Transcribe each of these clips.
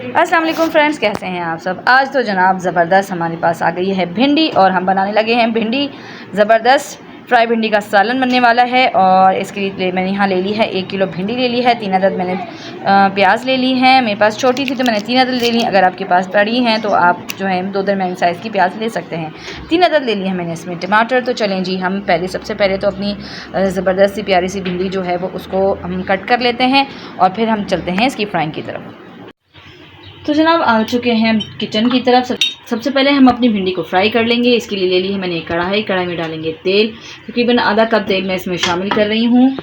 अस्सलाम वालेकुम फ्रेंड्स, कैसे हैं आप सब। आज तो जनाब ज़बरदस्त हमारे पास आ गई है भिंडी और हम बनाने लगे हैं भिंडी। ज़बरदस्त फ्राई भिंडी का सालन बनने वाला है। और इसके लिए मैंने यहाँ ले ली है 1 किलो भिंडी ले ली है। 3 अदद मैंने प्याज ले ली हैं। मेरे पास छोटी थी तो मैंने 3 अदद ले ली। अगर आपके पास बड़ी हैं तो आप जो है 2 दरमियानी साइज़ की प्याज ले सकते हैं। 3 अदद ले ली है मैंने इसमें टमाटर। तो चलें जी, हम सबसे पहले तो अपनी ज़बरदस्त सी प्यारी सी भिंडी जो है वो उसको हम कट कर लेते हैं और फिर हम चलते हैं इसकी फ्राइंग की तरफ। तो जनाब आ चुके हैं किचन की तरफ। सबसे पहले हम अपनी भिंडी को फ्राई कर लेंगे। इसके लिए ले ली है मैंने एक कढ़ाई में डालेंगे तेल। तकरीबन आधा कप तेल मैं इसमें शामिल कर रही हूँ।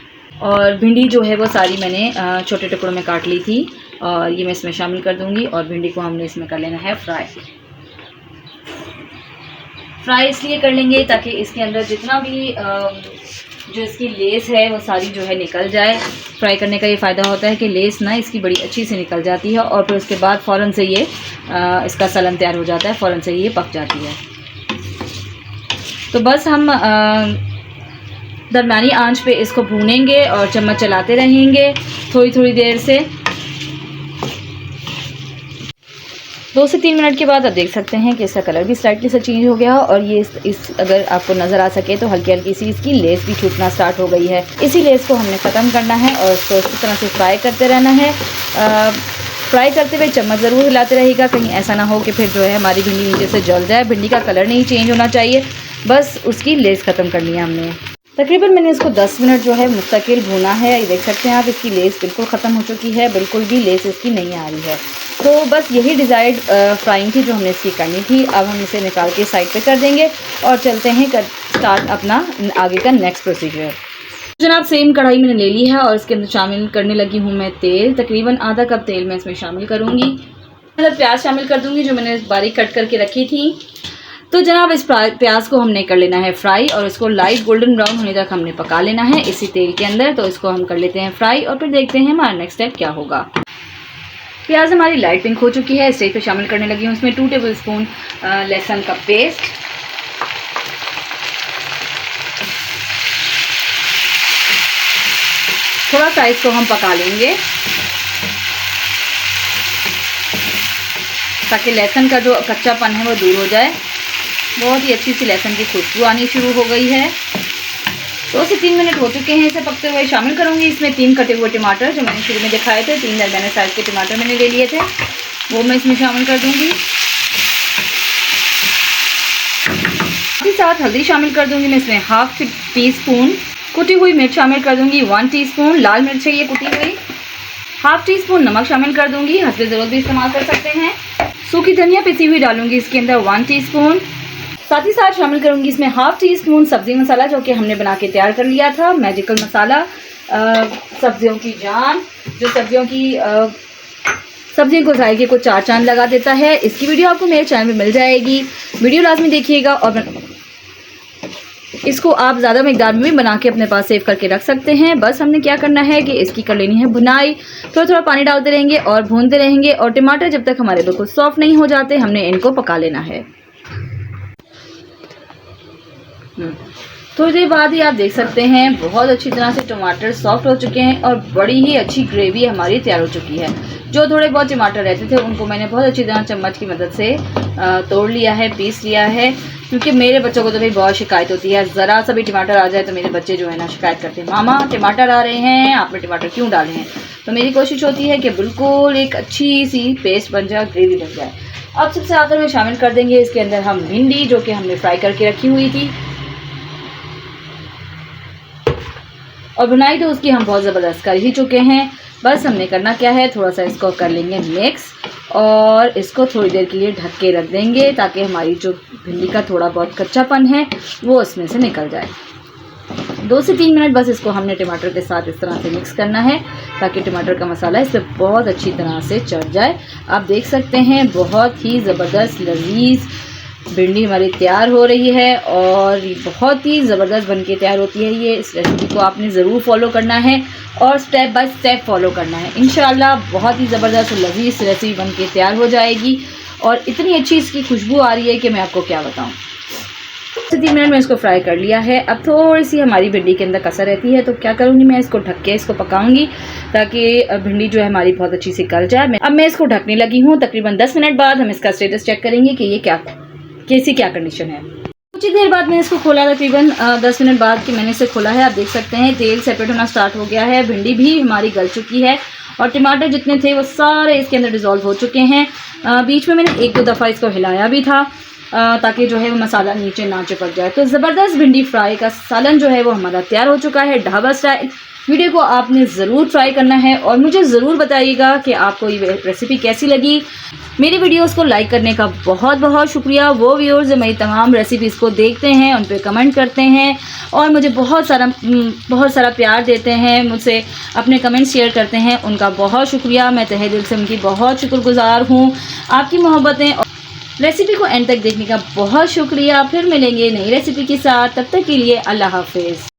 और भिंडी जो है वो सारी मैंने छोटे टुकड़ों में काट ली थी और ये मैं इसमें शामिल कर दूँगी। और भिंडी को हमने इसमें कर लेना है फ्राई इसलिए कर लेंगे ताकि इसके अंदर जितना भी जो इसकी लेस है वो सारी जो है निकल जाए। फ्राई करने का ये फ़ायदा होता है कि लेस ना इसकी बड़ी अच्छी से निकल जाती है और फिर उसके बाद फ़ौरन से ये इसका सलन तैयार हो जाता है, फ़ौरन से ये पक जाती है। तो बस हम दरमियानी आंच पे इसको भूनेंगे और चम्मच चलाते रहेंगे थोड़ी थोड़ी देर से। 2 से 3 मिनट के बाद आप देख सकते हैं कि इसका कलर भी स्लाइटली सा चेंज हो गया और ये इस अगर आपको नज़र आ सके तो हल्की हल्की सी इसकी लेस भी छूटना स्टार्ट हो गई है। इसी लेस को हमने ख़त्म करना है और इसको इस तरह से फ्राई करते रहना है। फ्राई करते हुए चम्मच ज़रूर हिलाते रहेगा, कहीं ऐसा ना हो कि फिर जो है हमारी भिंडी नीचे से जल जाए। भिंडी का कलर नहीं चेंज होना चाहिए, बस उसकी लेस ख़त्म करनी है हमने। तकरीबन मैंने इसको 10 मिनट जो है मुस्तकिल भूना है। ये देख सकते हैं आप, इसकी लेस बिल्कुल ख़त्म हो चुकी है, बिल्कुल भी लेस इसकी नहीं आ रही है। तो बस यही डिज़ायर्ड फ्राइंग थी जो हमने इसकी करनी थी। अब हम इसे निकाल के साइड पे कर देंगे और चलते हैं स्टार्ट अपना आगे का नेक्स्ट प्रोसीजर। जनाब सेम कढ़ाई मैंने ले ली है और इसके अंदर शामिल करने लगी हूँ मैं तेल। तकरीबन आधा कप तेल मैं इसमें शामिल करूँगी। मतलब प्याज शामिल कर दूँगी जो मैंने बारीक कट करके रखी थी। तो जनाब इस प्याज को हमने कर लेना है फ्राई और इसको लाइट गोल्डन ब्राउन होने तक हमने पका लेना है इसी तेल के अंदर। तो इसको हम कर लेते हैं फ्राई और फिर देखते हैं हमारा नेक्स्ट स्टेप क्या होगा। प्याज हमारी लाइट पिंक हो चुकी है। स्टेज पे शामिल करने लगी हूँ इसमें 2 टेबल स्पून लहसुन का पेस्ट। थोड़ा सा इसको हम पका लेंगे ताकि लहसुन का जो कच्चापन है वो दूर हो जाए। बहुत ही अच्छी सी लहसुन की खुशबू आनी शुरू हो गई है। 2 से 3 मिनट हो चुके हैं इसे पकते हुए। शामिल करूंगी इसमें 3 कटे हुए टमाटर जो मैंने शुरू में दिखाए थे। 3 दरमियाने साइज़ के टमाटर मैंने ले लिए थे, वो मैं इसमें शामिल कर दूंगी। इसके साथ हल्दी शामिल कर दूंगी मैं इसमें 1/2 टीस्पून। कुटी हुई मिर्च शामिल कर दूंगी 1 टीस्पून। लाल मिर्च है ये कुटी हुई। 1/2 टीस्पून नमक शामिल कर दूंगी, हस्बे ज़रूरत भी इस्तेमाल कर सकते हैं। सूखी धनिया पिसी हुई डालूंगी इसके अंदर 1 टीस्पून। साथ ही साथ शामिल करूंगी इसमें 1/2 टीस्पून सब्ज़ी मसाला जो कि हमने बना के तैयार कर लिया था। मैजिकल मसाला, सब्जियों की जान, जो सब्जियों को जायके को 4 चांद लगा देता है। इसकी वीडियो आपको मेरे चैनल में मिल जाएगी, वीडियो लाजमी देखिएगा। और इसको आप ज़्यादा मिकदार में भी बना के अपने पास सेव करके रख सकते हैं। बस हमने क्या करना है कि इसकी कर लेनी है भुनाई। थोड़ा थोड़ा पानी डालते रहेंगे और भूनते रहेंगे और टमाटर जब तक हमारे बिल्कुल सॉफ्ट नहीं हो जाते हमने इनको पका लेना है। थोड़ी देर बाद ही आप देख सकते हैं बहुत अच्छी तरह से टमाटर सॉफ्ट हो चुके हैं और बड़ी ही अच्छी ग्रेवी हमारी तैयार हो चुकी है। जो थोड़े बहुत टमाटर रहते थे उनको मैंने बहुत अच्छी तरह चम्मच की मदद से तोड़ लिया है, पीस लिया है। क्योंकि मेरे बच्चों को तो भाई बहुत शिकायत होती है, ज़रा सा भी टमाटर आ जाए तो मेरे बच्चे जो है ना शिकायत करते हैं, मामा टमाटर आ रहे हैं, आपने टमाटर क्यों डाले हैं। तो मेरी कोशिश होती है कि बिल्कुल एक अच्छी सी पेस्ट बन जाए, ग्रेवी बन जाए। अब सबसे आखिर में शामिल कर देंगे इसके अंदर हम भिंडी जो कि हमने फ्राई करके रखी हुई थी। और बुनाई तो उसकी हम बहुत ज़बरदस्त कर ही चुके हैं। बस हमने करना क्या है, थोड़ा सा इसको कर लेंगे मिक्स और इसको थोड़ी देर के लिए ढक के रख देंगे ताकि हमारी जो भिंडी का थोड़ा बहुत कच्चापन है वो उसमें से निकल जाए। 2 से 3 मिनट बस इसको हमने टमाटर के साथ इस तरह से मिक्स करना है ताकि टमाटर का मसाला इस पर बहुत अच्छी तरह से चढ़ जाए। आप देख सकते हैं बहुत ही ज़बरदस्त लजीज भिंडी हमारी तैयार हो रही है और बहुत ही ज़बरदस्त बनके तैयार होती है ये। इस रेसिपी को आपने ज़रूर फॉलो करना है और स्टेप बाय स्टेप फॉलो करना है। इंशाल्लाह बहुत ही ज़बरदस्त और लजीज रेसिपी बनके तैयार हो जाएगी और इतनी अच्छी इसकी खुशबू आ रही है कि मैं आपको क्या बताऊं। 3 मिनट में इसको फ्राई कर लिया है। अब थोड़ी सी हमारी भिंडी के अंदर कसर रहती है, तो क्या करूँगी मैं इसको ढक के इसको पकाऊंगी ताकि भिंडी जो है हमारी बहुत अच्छी सी गल जाए। अब मैं इसको ढकने लगी हूँ। तकरीबन 10 मिनट बाद हम इसका स्टेटस चेक करेंगे कि ये कैसी क्या कंडीशन है। कुछ ही देर बाद मैंने इसको खोला, तकरीबन 10 मिनट बाद कि मैंने इसे खोला है। आप देख सकते हैं तेल सेपरेट होना स्टार्ट हो गया है, भिंडी भी हमारी गल चुकी है और टमाटर जितने थे वो सारे इसके अंदर डिज़ोल्व हो चुके हैं। बीच में मैंने 1-2 दफ़ा इसको हिलाया भी था ताकि जो है वो मसाला नीचे ना चिपक जाए। तो ज़बरदस्त भिंडी फ्राई का सालन जो है वो हमारा तैयार हो चुका है ढाबा स्टाइल। वीडियो को आपने ज़रूर ट्राई करना है और मुझे ज़रूर बताइएगा कि आपको ये रेसिपी कैसी लगी। मेरी वीडियोस को लाइक करने का बहुत बहुत शुक्रिया। वो व्यूअर्स जो मेरी तमाम रेसिपीज़ को देखते हैं, उन पे कमेंट करते हैं और मुझे बहुत सारा प्यार देते हैं, मुझसे अपने कमेंट शेयर करते हैं, उनका बहुत शुक्रिया। मैं तहे दिल से उनकी बहुत शुक्रगुजार हूँ। आपकी मोहब्बतें और रेसिपी को एंड तक देखने का बहुत शुक्रिया। फिर मिलेंगे नई रेसिपी के साथ, तब तक के लिए अल्लाह हाफिज़।